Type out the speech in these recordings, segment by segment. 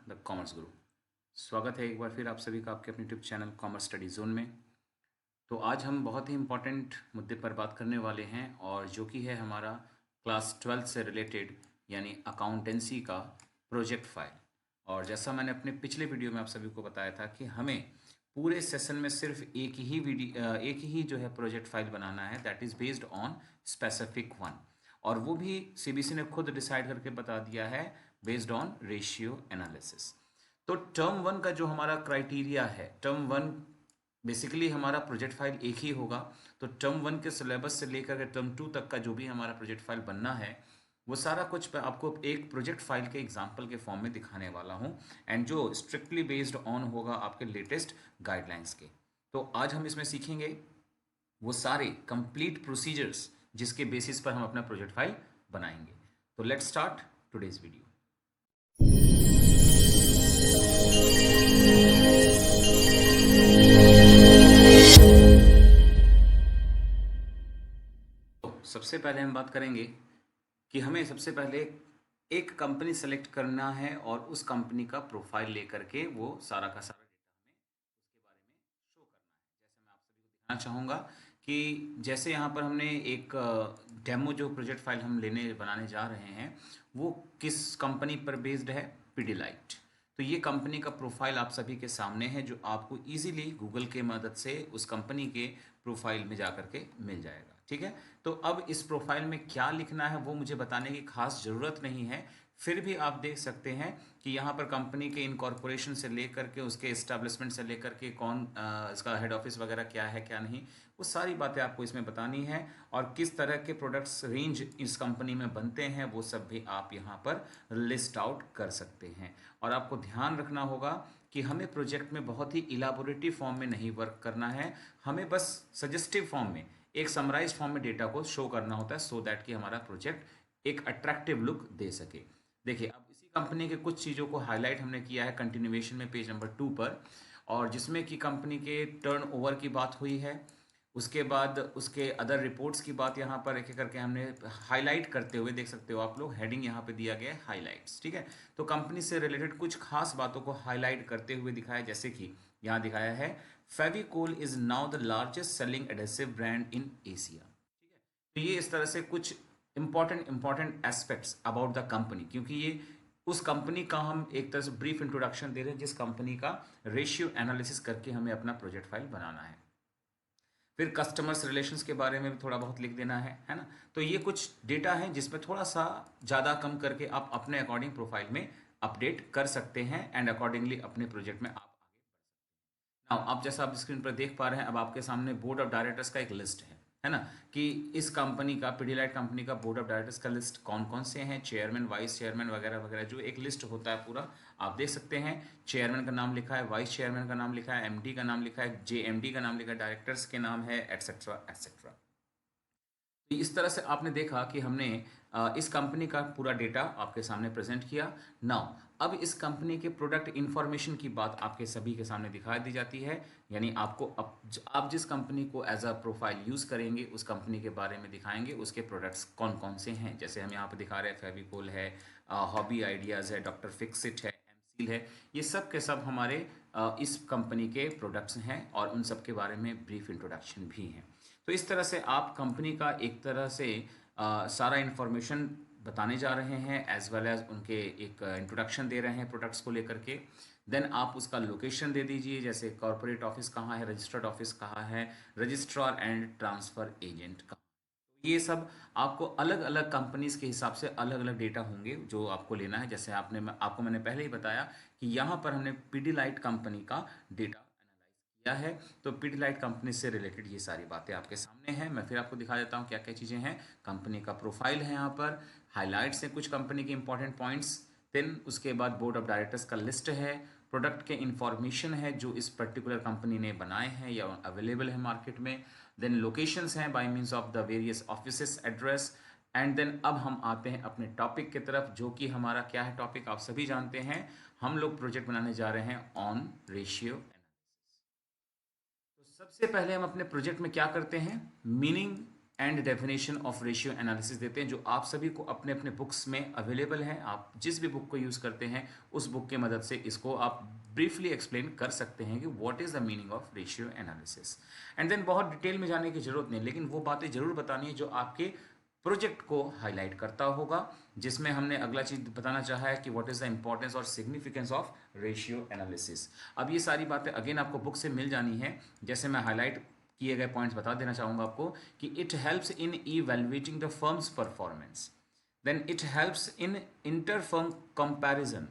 The commerce गुरु। स्वागत है एक बार फिर आप सभी का आपके अपने YouTube channel commerce study zone में। तो आज हम बहुत ही इम्पोर्टेंट मुद्दे पर बात करने वाले हैं और जो कि है हमारा क्लास 12 से रिलेटेड यानी अकाउंटेंसी का प्रोजेक्ट फाइल। और जैसा मैंने अपने पिछले वीडियो में आप सभी को बताया था कि हमें पूरे सेशन में सिर्फ एक ही जो है प्रोजेक्ट फाइल बनाना है, that is based on specific one. और वो भी सीबीसी ने खुद डिसाइड करके बता दिया है बेस्ड ऑन रेशियो एनालिसिस। तो टर्म वन का जो हमारा क्राइटेरिया है, टर्म वन बेसिकली हमारा प्रोजेक्ट फाइल एक ही होगा। तो टर्म वन के सिलेबस से लेकर के टर्म टू तक का जो भी हमारा प्रोजेक्ट फाइल बनना है वो सारा कुछ मैं आपको एक प्रोजेक्ट फाइल के एग्जाम्पल के फॉर्म में दिखाने वाला हूँ, एंड जो स्ट्रिक्टली बेस्ड ऑन होगा आपके लेटेस्ट गाइडलाइंस के। तो आज हम इसमें सीखेंगे वो सारे कंप्लीट प्रोसीजर्स जिसके बेसिस पर हम अपना प्रोजेक्ट फाइल बनाएंगे। तो लेट्स स्टार्ट टुडेज वीडियो। सबसे पहले हम बात करेंगे कि हमें सबसे पहले एक कंपनी सेलेक्ट करना है और उस कंपनी का प्रोफाइल लेकर के वो सारा का सारा डेटा हमें उसके बारे में शो करना है। जैसे मैं आप सभी को दिखाना चाहूँगा कि जैसे यहाँ पर हमने एक डेमो जो प्रोजेक्ट फाइल हम बनाने जा रहे हैं वो किस कंपनी पर बेस्ड है, पीडीलाइट। तो ये कंपनी का प्रोफाइल आप सभी के सामने है जो आपको इजीली गूगल के मदद से उस कंपनी के प्रोफाइल में जा करके मिल जाएगा। ठीक है, तो अब इस प्रोफाइल में क्या लिखना है वो मुझे बताने की खास ज़रूरत नहीं है, फिर भी आप देख सकते हैं कि यहाँ पर कंपनी के इनकॉर्पोरेशन से लेकर के उसके इस्टेब्लिशमेंट से लेकर के कौन इसका हेड ऑफिस वगैरह क्या है क्या नहीं, वो सारी बातें आपको इसमें बतानी है। और किस तरह के प्रोडक्ट्स रेंज इस कंपनी में बनते हैं वो सब भी आप यहाँ पर लिस्ट आउट कर सकते हैं। और आपको ध्यान रखना होगा कि हमें प्रोजेक्ट में बहुत ही इलाबोरेटिव फॉर्म में नहीं वर्क करना है, हमें बस सजेस्टिव फॉर्म में एक समराइज फॉर्म में डेटा को शो करना होता है सो दैट कि हमारा प्रोजेक्ट एक अट्रैक्टिव लुक दे सके। देखिए, अब इसी कंपनी के कुछ चीज़ों को हाईलाइट हमने किया है कंटिन्यूएशन में पेज नंबर 2 पर, और जिसमें कि कंपनी के टर्नओवर की बात हुई है। उसके बाद उसके अदर रिपोर्ट्स की बात यहाँ पर एक एक करके हमने हाईलाइट करते हुए देख सकते हो आप लोग, हेडिंग यहाँ पे दिया गया है हाईलाइट्स। ठीक है, तो कंपनी से रिलेटेड कुछ खास बातों को हाईलाइट करते हुए दिखाया, जैसे कि यहाँ दिखाया है Fevicol is now the largest selling adhesive brand in Asia. ठीक है, तो ये इस तरह से कुछ important aspects about the company, क्योंकि ये उस कंपनी का हम एक तरह से ब्रीफ इंट्रोडक्शन दे रहे हैं जिस कंपनी का रेशियो एनालिसिस करके हमें अपना प्रोजेक्ट फाइल बनाना है। फिर कस्टमर्स रिलेशंस के बारे में भी थोड़ा बहुत लिख देना है ना। तो ये कुछ डेटा है जिसमें थोड़ा सा ज़्यादा कम करके आप अपने अकॉर्डिंग प्रोफाइल में अपडेट कर सकते हैं एंड अकॉर्डिंगली अपने प्रोजेक्ट में आप आगे। नाउ आप जैसा आप स्क्रीन पर देख पा रहे हैं, अब आपके सामने बोर्ड ऑफ डायरेक्टर्स का एक लिस्ट है ना, कि इस कंपनी का पीडीलाइट कंपनी का बोर्ड ऑफ डायरेक्टर्स का लिस्ट कौन कौन से हैं, चेयरमैन वाइस चेयरमैन वगैरह वगैरह, जो एक लिस्ट होता है पूरा आप देख सकते हैं। चेयरमैन का नाम लिखा है, वाइस चेयरमैन का नाम लिखा है, एमडी का नाम लिखा है, जेएमडी का नाम लिखा है, डायरेक्टर्स के नाम है, एटसेट्रा एटसेट्रा। तो इस तरह से आपने देखा कि हमने इस कंपनी का पूरा डेटा आपके सामने प्रेजेंट किया। नाउ अब इस कंपनी के प्रोडक्ट इन्फॉर्मेशन की बात आपके सभी के सामने दिखा दी जाती है, यानी आपको आप जिस कंपनी को एज अ प्रोफाइल यूज़ करेंगे उस कंपनी के बारे में दिखाएंगे, उसके प्रोडक्ट्स कौन कौन से हैं। जैसे हम यहाँ पर दिखा रहे हैं फेविकोल है, हॉबी आइडियाज़ है, डॉक्टर फिक्सिट है, एमसील है, ये सब के सब हमारे इस कंपनी के प्रोडक्ट्स हैं और उन सब के बारे में ब्रीफ इंट्रोडक्शन भी हैं। तो इस तरह से आप कंपनी का एक तरह से सारा इन्फॉर्मेशन बताने जा रहे हैं एज वेल एज उनके एक इंट्रोडक्शन दे रहे हैं प्रोडक्ट्स को लेकर के। देन आप उसका लोकेशन दे दीजिए, जैसे कॉर्पोरेट ऑफिस कहाँ है, रजिस्टर्ड ऑफिस कहाँ है, रजिस्ट्रार एंड ट्रांसफ़र एजेंट कहाँ। ये सब आपको अलग अलग कंपनीज के हिसाब से अलग अलग डेटा होंगे जो आपको लेना है। जैसे आपको मैंने पहले ही बताया कि यहाँ पर हमने पीडीलाइट कंपनी का डेटा एनालाइज किया है। तो पीडीलाइट कंपनी से रिलेटेड ये सारी बातें आपके सामने हैं। मैं फिर आपको दिखा देता हूँ क्या क्या चीज़ें हैं। कंपनी का प्रोफाइल है, यहाँ पर हाईलाइट्स हैं कुछ कंपनी के इंपॉर्टेंट पॉइंट्स। देन उसके बाद बोर्ड ऑफ डायरेक्टर्स का लिस्ट है, प्रोडक्ट के इंफॉर्मेशन है जो इस पर्टिकुलर कंपनी ने बनाए हैं या अवेलेबल है मार्केट में। देन लोकेशंस हैं by means of the various offices address. And then अब हम आते हैं अपने टॉपिक की तरफ, जो कि हमारा क्या है टॉपिक आप सभी जानते हैं, हम लोग प्रोजेक्ट बनाने जा रहे हैं ऑन रेशियो एनालिसिस। तो सबसे पहले हम अपने प्रोजेक्ट में क्या करते हैं, meaning and definition of ratio analysis देते हैं, जो आप सभी को अपने अपने बुक्स में अवेलेबल है। आप जिस भी बुक को यूज़ करते हैं उस बुक की मदद से इसको आप ब्रीफली एक्सप्लेन कर सकते हैं कि what is the meaning of ratio analysis. And then बहुत डिटेल में जाने की जरूरत नहीं, लेकिन वो बातें जरूर बतानी है जो आपके प्रोजेक्ट को हाईलाइट करता होगा, जिसमें हमने अगला चीज़ बताना चाहा है कि व्हाट इज़ द इंपॉर्टेंस और सिग्निफिकेंस ऑफ रेशियो एनालिसिस। अब ये सारी बातें अगेन आपको बुक से मिल जानी है। जैसे मैं हाईलाइट किए गए पॉइंट्स बता देना चाहूँगा आपको कि it helps in evaluating the firms performance, then it helps in inter-firm comparison,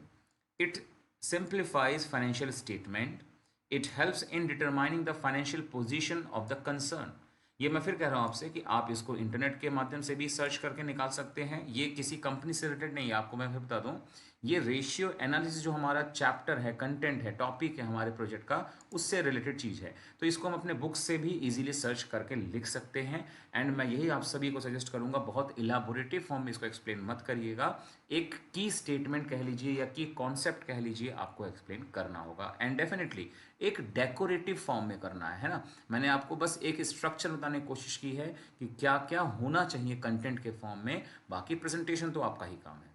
it simplifies financial statement, it helps in determining the financial position of the concern। ये मैं फिर कह रहा हूँ आपसे कि आप इसको इंटरनेट के माध्यम से भी सर्च करके निकाल सकते हैं। ये किसी कंपनी से रिलेटेड नहीं है, आपको मैं फिर बता दूँ, ये रेशियो एनालिसिस जो हमारा चैप्टर है, कंटेंट है, टॉपिक है हमारे प्रोजेक्ट का, उससे रिलेटेड चीज़ है। तो इसको हम अपने बुक से भी इजीली सर्च करके लिख सकते हैं। एंड मैं यही आप सभी को सजेस्ट करूंगा, बहुत इलाबोरेटिव फॉर्म में इसको एक्सप्लेन मत करिएगा, एक की स्टेटमेंट कह लीजिए या की कॉन्सेप्ट कह लीजिए आपको एक्सप्लेन करना होगा। एंड डेफिनेटली एक डेकोरेटिव फॉर्म में करना है ना। मैंने आपको बस एक स्ट्रक्चर बताने की कोशिश की है कि क्या क्या होना चाहिए कंटेंट के फॉर्म में, बाकी प्रेजेंटेशन तो आपका ही काम है।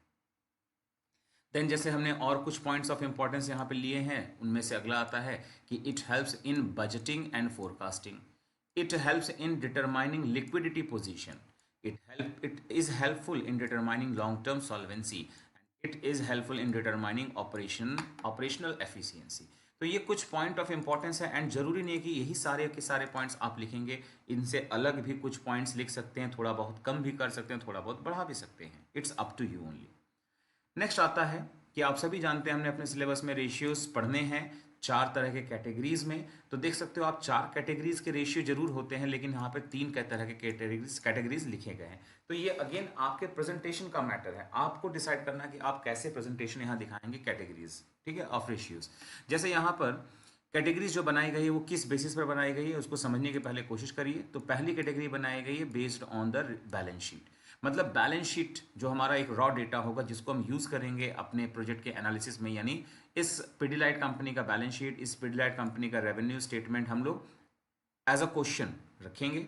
देन जैसे हमने और कुछ पॉइंट्स ऑफ इंपॉर्टेंस यहाँ पे लिए हैं, उनमें से अगला आता है कि it helps in budgeting and forecasting, it helps in determining liquidity position, it is helpful in determining long term solvency, it is helpful in determining operational efficiency. तो ये कुछ पॉइंट ऑफ इंपॉर्टेंस है। एंड जरूरी नहीं है कि यही सारे के सारे पॉइंट्स आप लिखेंगे, इनसे अलग भी कुछ पॉइंट्स लिख सकते हैं, थोड़ा बहुत कम भी कर सकते हैं, थोड़ा बहुत बढ़ा भी सकते हैं, it's up to you only. Next आता है कि आप सभी जानते हैं हमने अपने सिलेबस में रेशियोज पढ़ने हैं 4 तरह के कैटेगरीज में। तो देख सकते हो आप 4 कैटेगरीज के रेशियो जरूर होते हैं, लेकिन यहाँ पे 3 तरह के कैटेगरीज लिखे गए हैं। तो ये अगेन आपके प्रेजेंटेशन का मैटर है, आपको डिसाइड करना कि आप कैसे प्रेजेंटेशन यहाँ दिखाएंगे कैटेगरीज, ठीक है, ऑफ रेशियोज। जैसे यहाँ पर कैटेगरीज जो बनाई गई है वो किस बेसिस पर बनाई गई है उसको समझने की पहले कोशिश करिए। तो पहली कैटेगरी बनाई गई है based on the balance sheet, मतलब बैलेंस शीट जो हमारा एक रॉ डेटा होगा जिसको हम यूज़ करेंगे अपने प्रोजेक्ट के एनालिसिस में, यानी इस पिडिलाइट कंपनी का बैलेंस शीट, इस पिडिलाइट कंपनी का रेवेन्यू स्टेटमेंट हम लोग एज अ क्वेश्चन रखेंगे।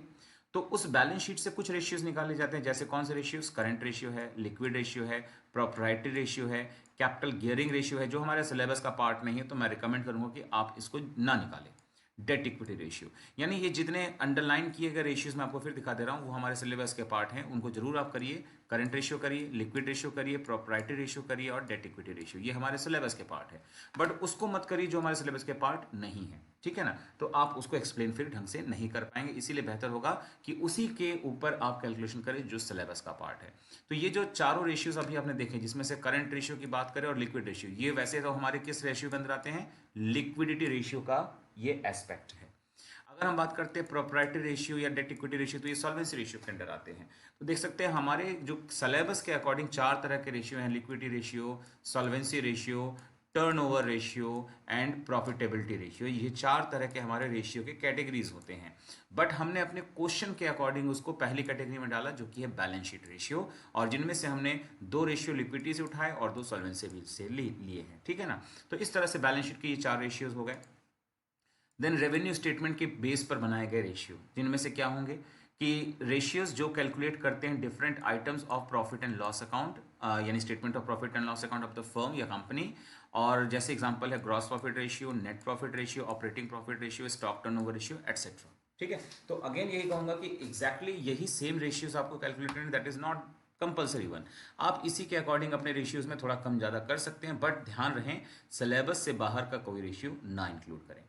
तो उस बैलेंस शीट से कुछ रेशियोज निकाले जाते हैं, जैसे कौन से रेशियोज, करंट रेशियो है, लिक्विड रेशियो है, प्रोप्राइटरी रेशियो है, कैपिटल गियरिंग रेशियो है। जो हमारे सिलेबस का पार्ट नहीं है तो मैं रिकमेंड करूंगा कि आप इसको ना निकालें। डेट इक्विटी रेशियो, यानी ये जितने अंडरलाइन किए गए रेशियोज मैं आपको फिर दिखा दे रहा हूँ वो हमारे सिलेबस के पार्ट हैं, उनको जरूर आप करिए। करंट रेशियो करिए, लिक्विड रेशियो करिए, प्रोप्राइटरी रेशियो करिए और डेट इक्विटी रेशियो, ये हमारे सिलेबस के पार्ट है। बट उसको मत करिए जो हमारे सिलेबस के पार्ट नहीं है, ठीक है ना। तो आप उसको एक्सप्लेन फिर ढंग से नहीं कर पाएंगे, इसीलिए बेहतर होगा कि उसी के ऊपर आप कैलकुलेशन करें जो सिलेबस का पार्ट है। तो ये जो चारों रेशियोज अभी आपने देखे, जिसमें से करंट रेशियो की बात करें और लिक्विड रेशियो, ये वैसे तो हमारे किस रेशियो के अंदर आते हैं, लिक्विडिटी रेशियो का ये एस्पेक्ट है। अगर हम बात करते हैं प्रोप्राइटरी रेशियो या डेट इक्विटी रेशियो, तो ये सॉल्वेंसी रेशियो के अंदर आते हैं। तो देख सकते हैं हमारे जो सिलेबस के अकॉर्डिंग 4 तरह के रेशियो हैं, liquidity ratio, solvency ratio, turnover ratio and profitability ratio. ये 4 तरह के हमारे रेशियो के कैटेगरीज होते हैं। बट हमने अपने क्वेश्चन के अकॉर्डिंग उसको पहली कैटेगरी में डाला जो कि है बैलेंस शीट रेशियो, और जिनमें से हमने 2 रेशियो लिक्विडिटी से उठाए और 2 सॉल्वेंसी से लिए हैं, ठीक है ना। तो इस तरह से बैलेंस शीट के ये 4 रेशियोज हो गए। देन रेवेन्यू स्टेटमेंट के बेस पर बनाए गए रेशियो, जिनमें से क्या होंगे कि रेशियोज जो कैलकुलेट करते हैं different items of profit and loss account, यानी statement of profit and loss account of the firm या कंपनी। और जैसे एग्जांपल है gross profit ratio, net profit ratio, operating profit ratio, stock turnover ratio etcetera, ठीक है। तो again यही कहूंगा कि एग्जैक्टली यही सेम रेशियोज आपको कैलकुलेट करना, that is not compulsory one. आप इसी के अकॉर्डिंग अपने रेशियोज में थोड़ा कम ज़्यादा कर सकते हैं, बट ध्यान रखें सिलेबस से बाहर का कोई रेशियो ना इंक्लूड करें।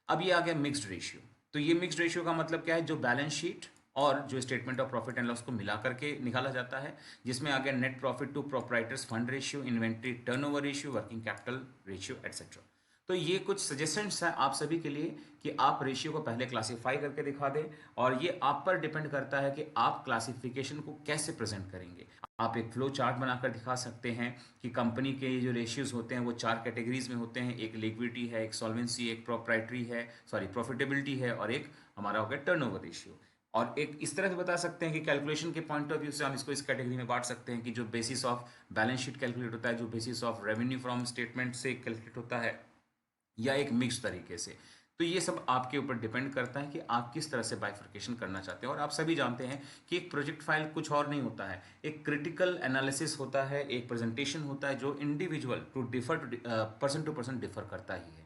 अब ये आ गया मिक्स्ड रेशियो। तो ये मिक्स्ड रेशियो का मतलब क्या है, जो बैलेंस शीट और जो statement of profit and loss को मिला करके निकाला जाता है, जिसमें आ गया net profit to proprietors fund ratio, inventory turnover ratio, working capital ratio etcetera. तो ये कुछ सजेशंस हैं आप सभी के लिए कि आप रेशियो को पहले क्लासीफाई करके दिखा दें, और ये आप पर डिपेंड करता है कि आप क्लासिफिकेशन को कैसे प्रेजेंट करेंगे। आप एक फ्लो चार्ट बनाकर दिखा सकते हैं कि कंपनी के जो रेशियोज होते हैं वो 4 कैटेगरीज में होते हैं, एक लिक्विडिटी है, एक सॉल्वेंसी, एक प्रोप्राइटरी है, सॉरी प्रॉफिटेबिलिटी है, और एक हमारा हो गया टर्नओवर रेशियो। और एक इस तरह से बता सकते हैं कि कैलकुलेशन के पॉइंट ऑफ व्यू से हम इसको इस कैटेगरी में बांट सकते हैं कि जो basis of balance sheet calculate होता है, जो basis of revenue from statement से कैलकुलेट होता है, या एक मिक्स तरीके से। तो ये सब आपके ऊपर डिपेंड करता है कि आप किस तरह से बाइफर्केशन करना चाहते हैं। और आप सभी जानते हैं कि एक प्रोजेक्ट फाइल कुछ और नहीं होता है, एक क्रिटिकल एनालिसिस होता है, एक प्रेजेंटेशन होता है जो individual to differ to person to person differ करता ही है।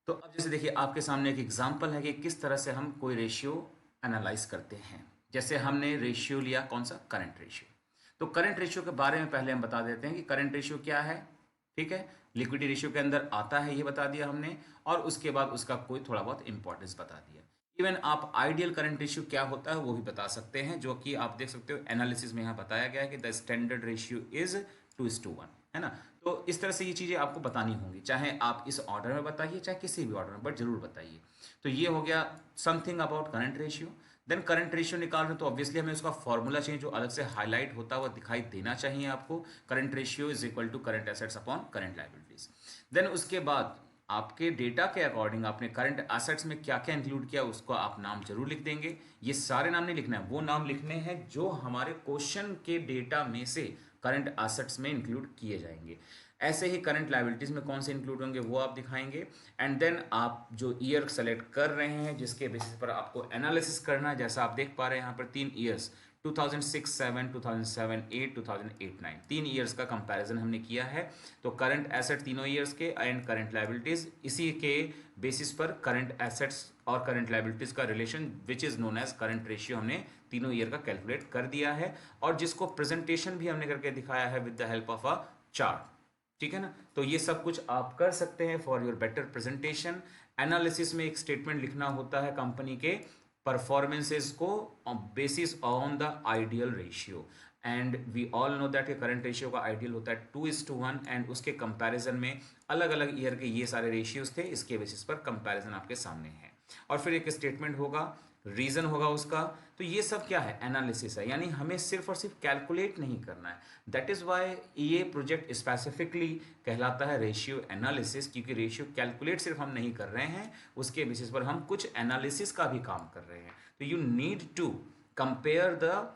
तो अब जैसे देखिए आपके सामने एक एग्जांपल है कि किस तरह से हम कोई रेशियो एनालाइज करते हैं। जैसे हमने रेशियो लिया, कौन सा, करंट रेशियो। तो करंट रेशियो के बारे में पहले हम बता देते हैं कि करंट रेशियो क्या है। ठीक है, लिक्विडिटी रेशियो के अंदर आता है, ये बता दिया हमने, और उसके बाद उसका कोई थोड़ा बहुत इंपॉर्टेंस बता दिया। इवन आप आइडियल करंट रेशियो क्या होता है वो भी बता सकते हैं, जो कि आप देख सकते हो एनालिसिस में यहाँ बताया गया है कि द स्टैंडर्ड रेशियो इज 2:1, है ना। तो इस तरह से ये चीज़ें आपको बतानी होंगी, चाहे आप इस ऑर्डर में बताइए चाहे किसी भी ऑर्डर में, बट जरूर बताइए। तो ये हो गया something about current ratio. Then current ratio निकाल रहे हैं तो ऑब्वियसली हमें उसका फॉर्मूला चाहिए जो अलग से हाईलाइट होता हुआ दिखाई देना चाहिए आपको। Current ratio is equal to current assets upon current liabilities. Then उसके बाद आपके डेटा के अकॉर्डिंग आपने करंट एसेट्स में क्या क्या इंक्लूड किया उसको आप नाम जरूर लिख देंगे। ये सारे नाम नहीं लिखना है, वो नाम लिखने हैं जो हमारे क्वेश्चन के डेटा में से करंट एसेट्स में इंक्लूड किए जाएंगे। ऐसे ही करंट लायबिलिटीज में कौन से इंक्लूड होंगे वो आप दिखाएंगे। एंड देन आप जो ईयर सेलेक्ट कर रहे हैं जिसके बेसिस पर आपको एनालिसिस करना है, जैसा आप देख पा रहे हैं यहाँ पर 3 ईयर्स 2006-7, 2007-8, 2008-9, 3 ईयर्स का कंपैरिजन हमने किया है। तो करंट एसेट तीनों ईयर्स के एंड करंट लायबिलिटीज, इसी के बेसिस पर करंट एसेट्स और करंट लायबिलिटीज का relation which is known as current ratio हमने तीनों ईयर का कैलकुलेट कर दिया है, और जिसको प्रेजेंटेशन भी हमने करके दिखाया है with the help of a chart. ठीक है ना। तो ये सब कुछ आप कर सकते हैं for your better presentation. Analysis में एक स्टेटमेंट लिखना होता है कंपनी के परफॉर्मेंसेस को basis on the ideal ratio, and we all know that current ratio का आइडियल होता है 2:1, एंड उसके कंपैरिजन में अलग अलग ईयर के ये सारे रेशियोज थे, इसके बेसिस पर कंपैरिजन आपके सामने है। और फिर एक स्टेटमेंट होगा, रीजन होगा उसका। तो ये सब क्या है, एनालिसिस है, यानी हमें सिर्फ और सिर्फ कैलकुलेट नहीं करना है। दैट इज वाई ये प्रोजेक्ट स्पेसिफिकली कहलाता है रेशियो एनालिसिस, क्योंकि रेशियो कैलकुलेट सिर्फ हम नहीं कर रहे हैं, उसके बेसिस पर हम कुछ एनालिसिस का भी काम कर रहे हैं। तो you need to compare the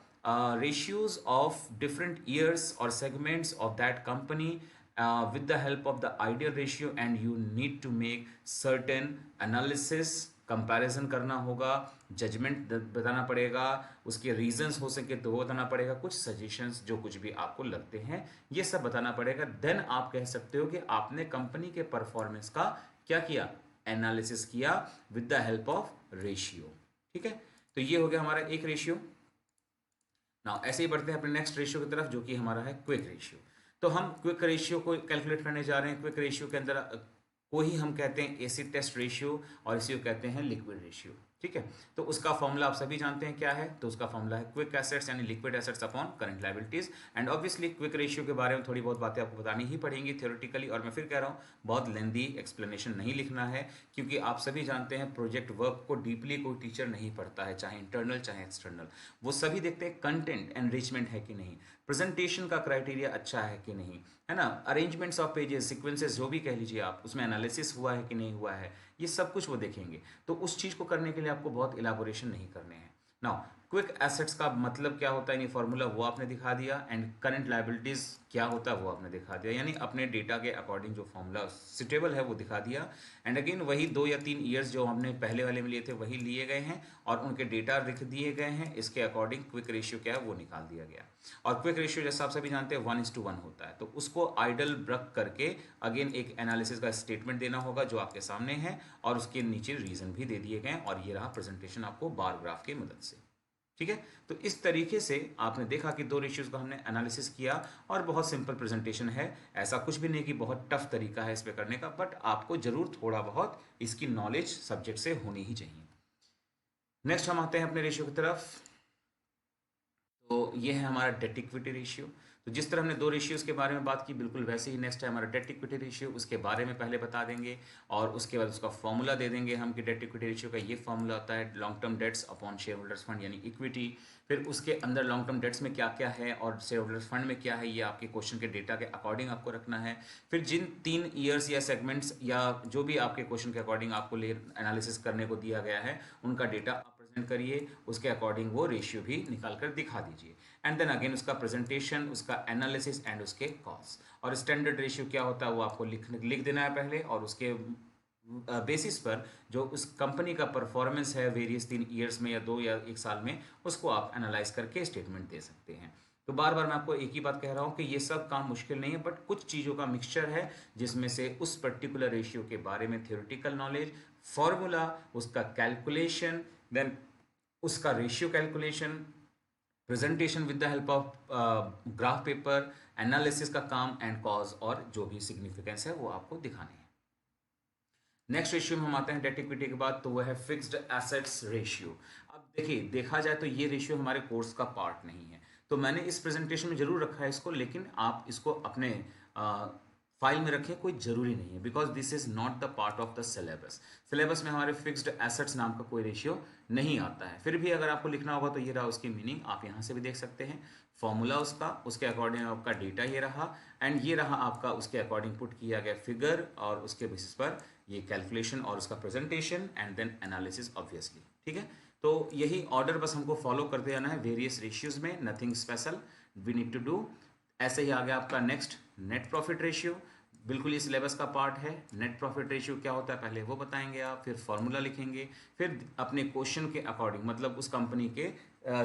ratios of different years or segments of that company with the help of the ideal ratio, and you need to make certain analysis, comparison करना होगा, जजमेंट बताना पड़ेगा, उसके रीजंस हो सके तो वो बताना पड़ेगा, कुछ सजेशंस जो कुछ भी आपको लगते हैं ये सब बताना पड़ेगा। देन आप कह सकते हो कि आपने कंपनी के परफॉर्मेंस का क्या किया, एनालिसिस किया with the help of ratio. ठीक है, तो ये हो गया हमारा एक रेशियो। नाउ ऐसे ही बढ़ते हैं अपने नेक्स्ट रेशियो की तरफ जो कि हमारा है क्विक रेशियो। तो हम क्विक रेशियो को कैलकुलेट करने जा रहे हैं। क्विक रेशियो के अंदर को ही हम कहते हैं एसिड टेस्ट रेशियो, और इसी को कहते हैं लिक्विड रेशियो। ठीक है, तो उसका फॉर्मूला आप सभी जानते हैं क्या है। तो उसका फॉर्मूला है क्विक एसेट्स यानी liquid assets upon current liabilities. And obviously quick ratio के बारे में थोड़ी बहुत बातें आपको बतानी ही पड़ेंगी थ्योरेटिकली, और मैं फिर कह रहा हूँ बहुत लेंदी एक्सप्लेनेशन नहीं लिखना है, क्योंकि आप सभी जानते हैं प्रोजेक्ट वर्क को डीपली कोई टीचर नहीं पढ़ता है, चाहे इंटरनल चाहे एक्सटर्नल। वो सभी देखते हैं कंटेंट एनरिचमेंट है कि नहीं, प्रेजेंटेशन का क्राइटेरिया अच्छा है कि नहीं, है ना, अरेंजमेंट्स ऑफ पेजेस, सीक्वेंसेस जो भी कह लीजिए आप, उसमें एनालिसिस हुआ है कि नहीं हुआ है, ये सब कुछ वो देखेंगे। तो उस चीज़ को करने के लिए आपको बहुत इलाबोरेशन नहीं करने हैं। नाउ क्विक एसेट्स का मतलब क्या होता है, ये फॉर्मूला वो आपने दिखा दिया, एंड करंट लायबिलिटीज क्या होता है वो आपने दिखा दिया, यानी अपने डेटा के अकॉर्डिंग जो फॉर्मूला सुटेबल है वो दिखा दिया। एंड अगेन वही 2 या 3 ईयर्स जो हमने पहले वाले में लिए थे वही लिए गए हैं, और उनके डेटा लिख दिए गए हैं, इसके अकॉर्डिंग क्विक रेशियो क्या है वो निकाल दिया गया। और क्विक रेशियो जैसा आप सभी जानते हैं 1:1 होता है। तो उसको आइडल रख करके अगेन एक एनालिसिस का स्टेटमेंट देना होगा जो आपके सामने है, और उसके नीचे रीजन भी दे दिए गए हैं, और ये रहा प्रेजेंटेशन आपको बार ग्राफ की मदद से। ठीक है, तो इस तरीके से आपने देखा कि 2 रेशियोज का हमने एनालिसिस किया, और बहुत सिंपल प्रेजेंटेशन है, ऐसा कुछ भी नहीं कि बहुत टफ तरीका है इस पे करने का, बट आपको जरूर थोड़ा बहुत इसकी नॉलेज सब्जेक्ट से होनी ही चाहिए। नेक्स्ट हम आते हैं अपने रेशियो की तरफ। तो ये है हमारा डेट इक्विटी रेशियो। तो जिस तरह हमने 2 रेशियोज़ के बारे में बात की, बिल्कुल वैसे ही नेक्स्ट है हमारा डेट इक्विटी रेशियो। उसके बारे में पहले बता देंगे, और उसके बाद उसका फॉर्मूला दे देंगे हम कि डेट इक्विटी रेशियो का ये फॉर्मूला होता है long term debts upon share holders fund यानी इक्विटी। फिर उसके अंदर लॉन्ग टर्म डेट्स में क्या क्या है और शेयर होल्डर्स फंड में क्या है, ये आपके क्वेश्चन के डेटा के अकॉर्डिंग आपको रखना है। फिर जिन 3 ईयर्स या सेगमेंट्स या जो भी आपके क्वेश्चन के अकॉर्डिंग आपको एनालिसिस करने को दिया गया है, उनका डेटा आप प्रेजेंट करिए, उसके अकॉर्डिंग वो रेशियो भी निकाल कर दिखा दीजिए। एंड देन अगेन उसका प्रेजेंटेशन, उसका एनालिसिस एंड उसके कॉस्ट। और स्टैंडर्ड रेशियो क्या होता है वो आपको लिख देना है पहले, और उसके बेसिस पर जो उस कंपनी का परफॉर्मेंस है वेरियस 3 ईयर्स में या 2 या 1 साल में, उसको आप एनालाइज करके स्टेटमेंट दे सकते हैं। तो बार बार मैं आपको एक ही बात कह रहा हूँ कि ये सब काम मुश्किल नहीं है, बट कुछ चीज़ों का मिक्सचर है जिसमें से उस पर्टिकुलर रेशियो के बारे में थियोरिटिकल नॉलेज, फॉर्मूला, उसका कैलकुलेशन, देन उसका ratio calculation, presentation with the help of graph paper, analysis का काम, एंड कॉज और जो भी सिग्निफिकेंस है वो आपको दिखाने हैं। नेक्स्ट रेशियो में हम आते हैं डेट इक्विटी के बाद, तो वो है फिक्स्ड एसेट्स रेशियो। अब देखिए, देखा जाए तो ये रेशियो हमारे कोर्स का पार्ट नहीं है, तो मैंने इस प्रेजेंटेशन में जरूर रखा है इसको, लेकिन आप इसको अपने फाइल में रखें, कोई ज़रूरी नहीं है, because this is not the part of the syllabus. Syllabus में हमारे फिक्स्ड एसेट्स नाम का कोई रेशियो नहीं आता है। फिर भी अगर आपको लिखना होगा तो ये रहा उसकी मीनिंग, आप यहाँ से भी देख सकते हैं फॉर्मूला उसका, उसके अकॉर्डिंग आपका डेटा ये रहा, एंड ये रहा आपका उसके अकॉर्डिंग पुट किया गया फिगर, और उसके बेसिस पर ये कैलकुलेशन और उसका presentation and then analysis obviously. ठीक है, तो यही ऑर्डर बस हमको फॉलो करते जाना है वेरियस रेशियोज में, nothing special we need to do. ऐसे ही आ गया आपका नेक्स्ट नेट प्रॉफिट रेशियो, बिल्कुल ये सिलेबस का पार्ट है। नेट प्रॉफिट रेशियो क्या होता है पहले वो बताएंगे आप, फिर फॉर्मूला लिखेंगे, फिर अपने क्वेश्चन के अकॉर्डिंग, मतलब उस कंपनी के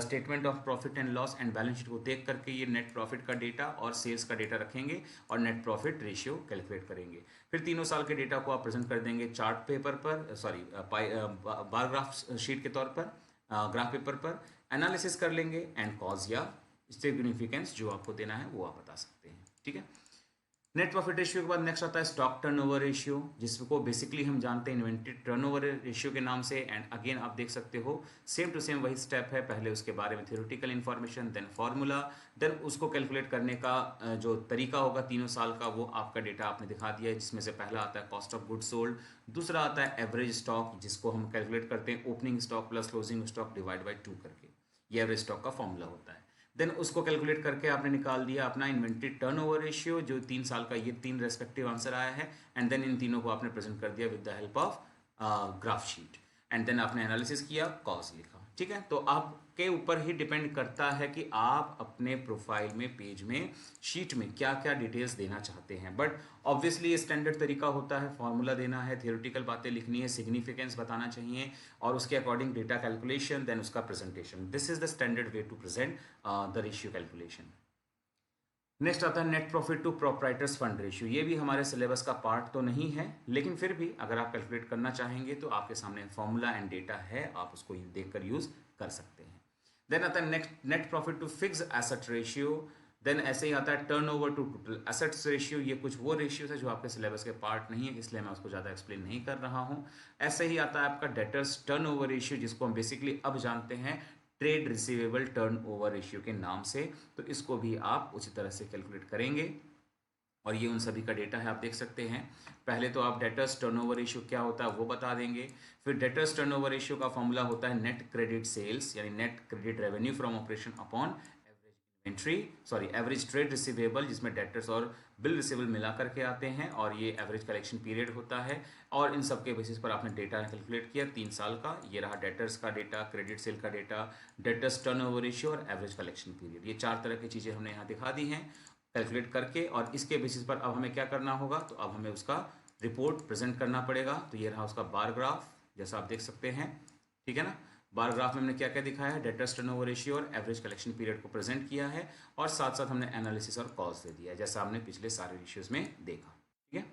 statement of profit and loss and balance sheet को देख करके ये नेट प्रॉफिट का डेटा और सेल्स का डेटा रखेंगे और नेट प्रॉफिट रेशियो कैलकुलेट करेंगे। फिर 3 साल के डेटा को आप प्रेजेंट कर देंगे चार्ट पेपर पर, सॉरी बार ग्राफ शीट के तौर पर, ग्राफ पेपर पर एनालिसिस कर लेंगे, एंड कॉज या सिग्निफिकेंस जो आपको देना है वो आप बता सकते हैं। ठीक है, नेट प्रॉफिट रेशियो के बाद नेक्स्ट आता है स्टॉक टर्नओवर रेशियो, जिसको बेसिकली हम जानते हैं इन्वेंट्री टर्नओवर रेशियो के नाम से। एंड अगेन आप देख सकते हो सेम टू सेम वही स्टेप है, पहले उसके बारे में theoretical information, then formula, then उसको कैलकुलेट करने का जो तरीका होगा 3 साल का, वो आपका डेटा आपने दिखा दिया है, जिसमें से पहला आता है कॉस्ट ऑफ गुड सोल्ड, दूसरा आता है एवरेज स्टॉक, जिसको हम कैलकुलेट करते हैं opening stock plus closing stock divide by 2 करके, ये एवरेज स्टॉक का फॉर्मूला होता है। देन उसको कैलकुलेट करके आपने निकाल दिया अपना इन्वेंट्री टर्नओवर रेशियो, जो 3 साल का, ये 3 रेस्पेक्टिव आंसर आया है, एंड देन इन तीनों को आपने प्रेजेंट कर दिया with the help of graph sheet, and then आपने एनालिसिस किया, कॉस्ट लिखा। ठीक है, तो आपके ऊपर ही डिपेंड करता है कि आप अपने प्रोफाइल में, पेज में, शीट में क्या क्या डिटेल्स देना चाहते हैं, बट ऑब्वियसली ये स्टैंडर्ड तरीका होता है, फॉर्मूला देना है, थियोरेटिकल बातें लिखनी है, सिग्निफिकेंस बताना चाहिए, और उसके अकॉर्डिंग डेटा कैलकुलेशन, देन उसका presentation. This is the standard way to present the ratio calculation. Next आता है net profit to proprietors fund ratio. ये भी हमारे सिलेबस का पार्ट तो नहीं है, लेकिन फिर भी अगर आप कैलकुलेट करना चाहेंगे तो आपके सामने फॉर्मूला एंड डेटा है, आप उसको देखकर यूज कर सकते हैं। देन आता है next net profit to fix asset ratio. Then ऐसे ही आता है turnover to total assets ratio. ये कुछ वो रेशियोज है जो आपके सिलेबस के पार्ट नहीं है, इसलिए मैं उसको ज़्यादा एक्सप्लेन नहीं कर रहा हूँ। ऐसे ही आता है आपका डेटर्स टर्नओवर रेशियो, जिसको हम बेसिकली अब जानते हैं ट्रेड रिसीवेबल टर्नओवर रेशियो के नाम से। तो इसको भी आप उसी तरह से कैलकुलेट करेंगे, और ये उन सभी का डेटा है, आप देख सकते हैं। पहले तो आप डेटर्स टर्नओवर रेशियो क्या होता है वो बता देंगे, फिर डेटर्स टर्नओवर रेशियो का फॉर्मूला होता है नेट क्रेडिट सेल्स, यानी net credit revenue from operation upon inventory, sorry average trade receivable, जिसमें डेटर्स और बिल रिसीवेबल मिला करके आते हैं, और ये एवरेज कलेक्शन पीरियड होता है। और इन सब के बेसिस पर आपने डेटा कैलकुलेट किया 3 साल का, ये रहा डेटर्स का डेटा, क्रेडिट सेल का डेटा, डेटर्स टर्नओवर रेशियो और एवरेज कलेक्शन पीरियड। ये 4 तरह की चीज़ें हमने यहाँ दिखा दी हैं कैलकुलेट करके, और इसके बेसिस पर अब हमें क्या करना होगा, तो अब हमें उसका रिपोर्ट प्रेजेंट करना पड़ेगा। तो ये रहा उसका बार ग्राफ, जैसा आप देख सकते हैं। ठीक है ना, बार ग्राफ में हमने क्या क्या दिखाया है, डेटर्स टर्नओवर रेशियो और एवरेज कलेक्शन पीरियड को प्रेजेंट किया है, और साथ साथ हमने एनालिसिस और कॉस्ट दे दिया है, जैसा हमने पिछले सारे रेशियोज में देखा। ठीक है,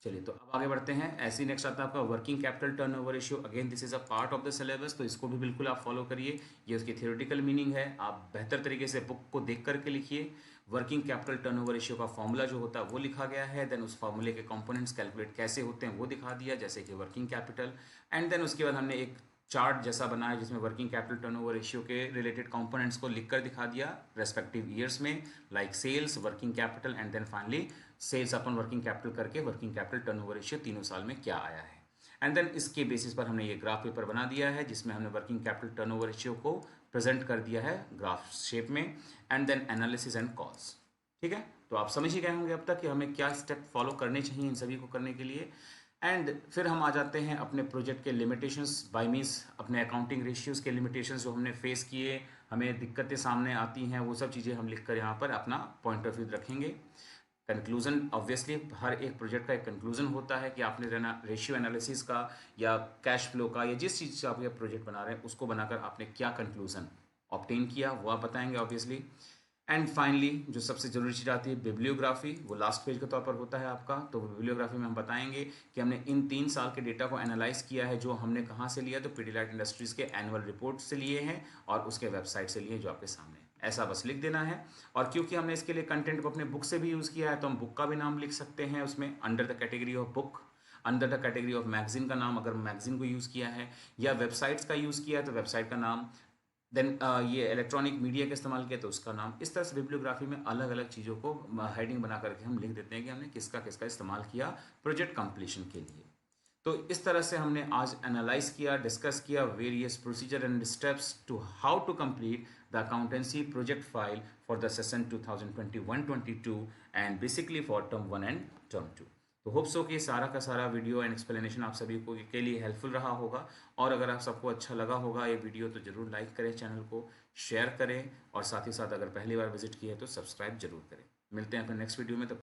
चलिए तो अब आगे बढ़ते हैं। ऐसे ही नेक्स्ट आता है आपका working capital turnover ratio. Again this is a part of the syllabus, तो इसको भी बिल्कुल आप फॉलो करिए। ये उसकी थियोरेटिकल मीनिंग है, आप बेहतर तरीके से बुक को देख करके लिखिए। वर्किंग कैपिटल टर्नओवर रेशियो का फॉर्मूला जो होता है वो लिखा गया है, देन उस फॉर्मूले के कंपोनेंट्स कैलकुलेट कैसे होते हैं वो दिखा दिया, जैसे कि वर्किंग कैपिटल, एंड देन उसके बाद हमने एक चार्ट जैसा बनाया जिसमें वर्किंग कैपिटल टर्नओवर रेशियो के रिलेटेड कंपोनेंट्स को लिखकर दिखा दिया रेस्पेक्टिव ईयर्स में, like sales, working capital, and then finally sales upon working capital करके वर्किंग कैपिटल टर्नओवर रेशियो 3 साल में क्या आया है। एंड देन इसके बेसिस पर हमने ये ग्राफ पेपर बना दिया है, जिसमें हमने वर्किंग कैपिटल टर्नओवर रेशियो को प्रेजेंट कर दिया है ग्राफ शेप में, and then analysis and calls. ठीक है, तो आप समझ ही गए होंगे अब तक कि हमें क्या स्टेप फॉलो करने चाहिए इन सभी को करने के लिए। एंड फिर हम आ जाते हैं अपने प्रोजेक्ट के लिमिटेशंस, बाय मीन्स अपने अकाउंटिंग रेशियोज़ के लिमिटेशंस जो हमने फेस किए, हमें दिक्कतें सामने आती हैं, वो सब चीज़ें हम लिख कर यहाँ पर अपना पॉइंट ऑफ व्यू रखेंगे। कंक्लूजन ऑब्वियसली हर एक प्रोजेक्ट का एक कंक्लूजन होता है कि आपने रेशियो एनालिसिस का या कैश फ्लो का या जिस चीज़ से आप ये प्रोजेक्ट बना रहे हैं उसको बनाकर आपने क्या कंक्लूजन ऑब्टेन किया वो आप बताएंगे ऑब्वियसली। एंड फाइनली जो सबसे जरूरी चीज़ आती है बिब्लियोग्राफी, वो लास्ट पेज के तौर पर होता है आपका। तो बिब्लियोग्राफी में हम बताएंगे कि हमने इन 3 साल के डेटा को एनालाइज किया है, जो हमने कहाँ से लिया, तो पीडीलाइट इंडस्ट्रीज़ के एनुअल रिपोर्ट से लिए हैं और उसके वेबसाइट से लिए जो आपके सामने है। ऐसा बस लिख देना है। और क्योंकि हमने इसके लिए कंटेंट को अपने बुक से भी यूज़ किया है तो हम बुक का भी नाम लिख सकते हैं उसमें, under the category of book, under the category of magazine का नाम अगर मैगजीन को यूज़ किया है, या वेबसाइट्स का यूज़ किया है तो वेबसाइट का नाम, देन ये इलेक्ट्रॉनिक मीडिया का इस्तेमाल किया तो उसका नाम। इस तरह से बिब्लियोग्राफी में अलग अलग चीज़ों को हेडिंग बना करके हम लिख देते हैं कि हमने किसका किसका इस्तेमाल किया प्रोजेक्ट कंप्लीशन के लिए। तो इस तरह से हमने आज एनालाइज किया, डिस्कस किया various procedure and steps to how to complete the accountancy project file for the session 2021-22 and basically for term 1 and term 2। तो होप सो कि सारा का सारा वीडियो एंड एक्सप्लेनेशन आप सभी को के लिए हेल्पफुल रहा होगा। और अगर आप सबको अच्छा लगा होगा ये वीडियो तो ज़रूर लाइक करें, चैनल को शेयर करें, और साथ ही साथ अगर पहली बार विजिट किए तो सब्सक्राइब जरूर करें। मिलते हैं अपने नेक्स्ट वीडियो में।